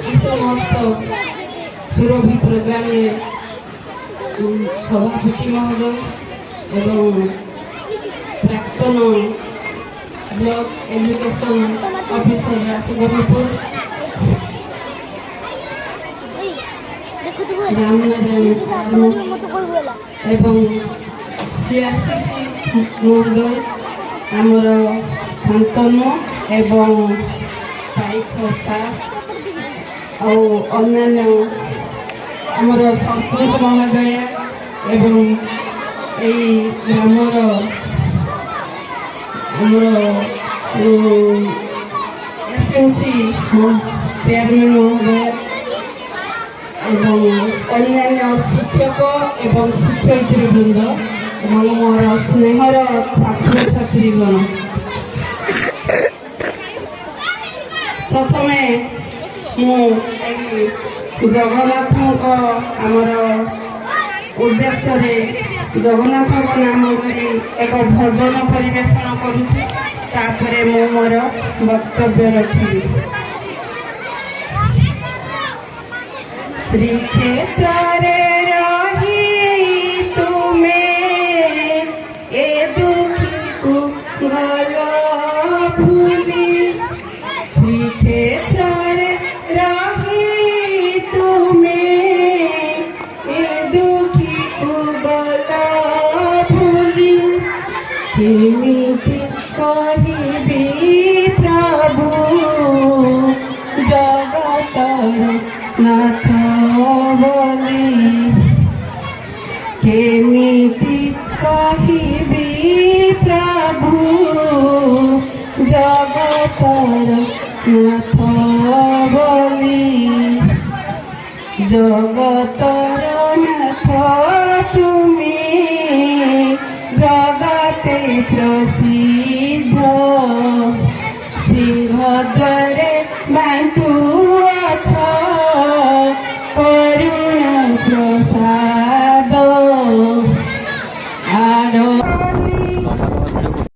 কিশোর মহোৎসব সুরভি প্রোগ্রামের সভাপতি মহোদয় এবং প্রাক্তন ব্লক এডুকেশন অফিসর রাসগোবিন্দপুর রামনারায়ণ এবং সিআরসিসি মহোদয় ଆମର ଶାନ୍ତନୁ ଏବଂ ପାଇକ ସାର୍ ଆଉ ଅନ୍ୟାନ୍ୟ ଆମର ସରପଞ୍ଚ ମହୋଦୟ ଏବଂ ଏହି ଗ୍ରାମର ଆମର ଏସ୍ଏମ୍ସି ଚେୟାରମ୍ୟାନ୍ ମହୋଦୟ ଏବଂ ଅନ୍ୟାନ୍ୟ ଶିକ୍ଷକ ଏବଂ ଶିକ୍ଷୟିତ୍ରୀବୃନ୍ଦ ଏବଂ ମୋର ସ୍ନେହର ଛାତ୍ରଛାତ୍ରୀଗଣ, ପ୍ରଥମେ ମୁଁ ଏହି ଜଗନ୍ନାଥଙ୍କ ଆମର ଉଦ୍ଦେଶ୍ୟରେ ଜଗନ୍ନାଥଙ୍କ ନାମ ଧରି ଏକ ଭଜନ ପରିବେଷଣ କରୁଛି। ତାପରେ ମୁଁ ମୋର ବକ୍ତବ୍ୟ ରଖିବି। ଶ୍ରୀକ୍ଷେତ୍ରରେ ରହି ତୁମେ ଏ ଦୁଃଖୀକୁ ଗଲ ଭୁଲି, ଶ୍ରୀକ୍ଷେତ୍ରରେ ରହି ତୁମେ ଏ ଦୁଃଖୀକୁ ଗଲ ଭୁଲି, କେମିତି କହିବି ପ୍ରଭୁ ଜଗତର ନାଥ ବୋଲି, କେମିତି କହିବି ପ୍ରଭୁ ଜଗତର ନାଥ ବୋଲି, ଜଗତର ନାଥ ତୁମେ ଜଗତେ ପ୍ରସିଦ୍ଧ, ସିଂହଦ୍ୱାରେ ବାଣ୍ଟୁଅଛ କରୁଣ ପ୍ରସାଦ।